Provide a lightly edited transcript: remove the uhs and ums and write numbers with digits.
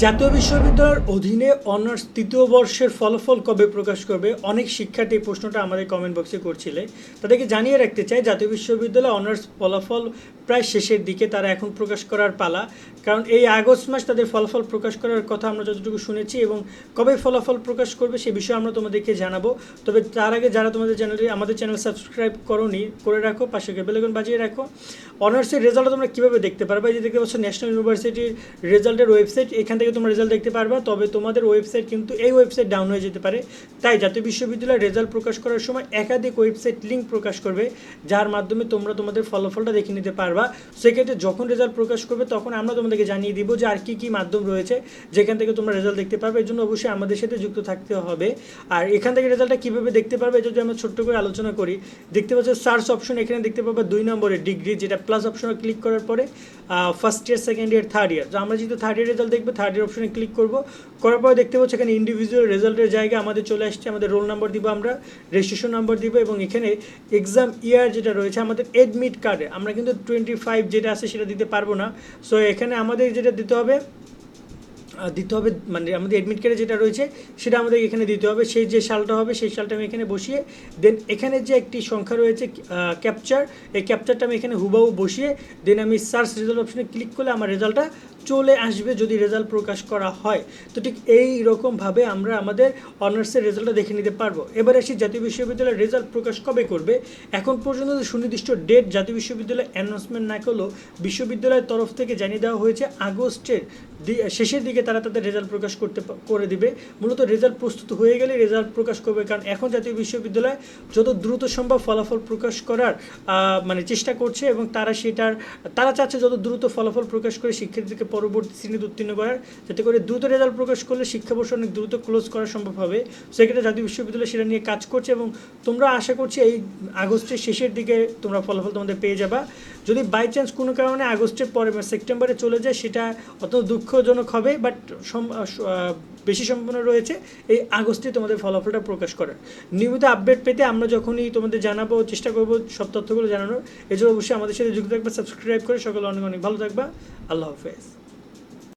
জাতীয় বিশ্ববিদ্যালয়ের অধীনে অনার্স তৃতীয় বর্ষের ফলাফল কবে প্রকাশ করবে? অনেক শিক্ষার্থী এই প্রশ্নটা আমাদের কমেন্ট বক্সে করছিলে। তাদেরকে জানিয়ে রাখতে চাই, জাতীয় বিশ্ববিদ্যালয় অনার্স ফলাফল প্রায় শেষের দিকে, তারা এখন প্রকাশ করার পালা। কারণ এই আগস্ট মাস তাদের ফলাফল প্রকাশ করার কথা আমরা যতটুকু শুনেছি, এবং কবে ফলাফল প্রকাশ করবে সে বিষয়ে আমরা তোমাদেরকে জানাবো। তবে তার আগে যারা আমাদের চ্যানেল সাবস্ক্রাইব করোনি, করে রাখো, পাশে বেল আইকন বাজিয়ে রাখো। অনার্সের রেজাল্ট তোমরা কীভাবে দেখতে পারবে? এই যে দেখতে পাচ্ছ ন্যাশনাল ইউনিভার্সিটির রেজাল্টের ওয়েবসাইট, এখান থেকে তোমরা রেজাল্ট দেখতে পারবা। তবে তোমাদের ওয়েবসাইট কিন্তু এই ওয়েবসাইট ডাউন হয়ে যেতে পারে। তাই জাতীয় বিশ্ববিদ্যালয়ের রেজাল্ট প্রকাশ করার সময় একাধিক ওয়েবসাইট লিঙ্ক প্রকাশ করবে, যার মাধ্যমে তোমরা তোমাদের ফলাফলটা দেখে নিতে পারবা। সেক্ষেত্রে যখন রেজাল্ট প্রকাশ করবে তখন আমরা তোমাদেরকে জানিয়ে দিব যে আর কী মাধ্যম রয়েছে যেখান থেকে তোমরা রেজাল্ট দেখতে পারবে। এর জন্য অবশ্যই আমাদের সাথে যুক্ত থাকতে হবে। আর এখান থেকে রেজাল্টটা কীভাবে দেখতে পারবে যদি আমরা ছোট্ট করে আলোচনা করি। দেখতে পাচ্ছ সার্চ অপশন, এখানে দেখতে পাবো 2 নম্বরের ডিগ্রি, যেটা প্লাস অপশনে ক্লিক করার পরে first year, second year, third year. তো আমরা যেহেতু থার্ড ইয়ার রেজাল্ট দেখবো, থার্ড ইয়ার অপশনে ক্লিক করবো। করার পরে দেখতে পাচ্ছি এখানে ইন্ডিভিজুয়াল রেজাল্টের জায়গায় আমাদের চলে আসছে। আমাদের রোল নাম্বার দিব, আমরা রেজিস্ট্রেশন নাম্বার দিব, এবং এখানে এক্সাম ইয়ার যেটা রয়েছে আমাদের এডমিট কার্ডে আমরা কিন্তু 25 যেটা আছে সেটা দিতে পারবো না। সো এখানে আমাদের যেটা দিতে হবে মানে আমাদের অ্যাডমিট কার্ডে যেটা রয়েছে সেটা আমাদের এখানে দিতে হবে। সেই যে সালটা হবে সেই সালটা আমি এখানে বসিয়ে, দেন এখানে যে একটি সংখ্যা রয়েছে ক্যাপচার, এই ক্যাপচারটা আমি এখানে হুবাহু বসিয়ে দেন আমি সার্চ রেজাল্ট অপশনে ক্লিক করলে আমার রেজাল্টটা চলে আসবে যদি রেজাল্ট প্রকাশ করা হয়। তো ঠিক এই রকমভাবে আমরা আমাদের অনার্সের রেজাল্টটা দেখে নিতে পারবো। এবার আসি জাতীয় বিশ্ববিদ্যালয়ের রেজাল্ট প্রকাশ কবে করবে। এখন পর্যন্ত সুনির্দিষ্ট ডেট জাতীয় বিশ্ববিদ্যালয় অ্যানাউন্সমেন্ট না করলেও বিশ্ববিদ্যালয়ের তরফ থেকে জানিয়ে দেওয়া হয়েছে আগস্টের শেষের দিকে তারা তাদের রেজাল্ট প্রকাশ করে দিবে। মূলত রেজাল্ট প্রস্তুত হয়ে গেলে রেজাল্ট প্রকাশ করবে, কারণ এখন জাতীয় বিশ্ববিদ্যালয় যত দ্রুত সম্ভব ফলাফল প্রকাশ করার মানে চেষ্টা করছে, এবং তারা চাচ্ছে যত দ্রুত ফলাফল প্রকাশ করে শিক্ষার্থীদেরকে পরবর্তী শ্রেণীতে উত্তীর্ণ করার, যাতে করে দ্রুত রেজাল্ট প্রকাশ করলে শিক্ষাবর্ষ অনেক দ্রুত ক্লোজ করা সম্ভব হবে। সেক্ষেত্রে জাতীয় বিশ্ববিদ্যালয় সেটা নিয়ে কাজ করছে, এবং তোমরা আশা করছি এই আগস্টের শেষের দিকে তোমরা ফলাফল তোমাদের পেয়ে যাবা। যদি বাই চান্স কোনো কারণে আগস্টের পরে বা সেপ্টেম্বরে চলে যায় সেটা অত দুঃখজনক হবে, বাট বেশি সম্ভাবনা রয়েছে এই আগস্টে তোমাদের ফলাফলটা প্রকাশ করার। নিয়মিত আপডেট পেতে আমরা যখনই তোমাদের জানাবো, চেষ্টা করবো সব তথ্যগুলো জানানোর। এজন্য অবশ্যই আমাদের সাথে যুক্ত থাকবে, সাবস্ক্রাইব করে সকলে অনেক অনেক ভালো থাকবা। আল্লাহ হাফেজ।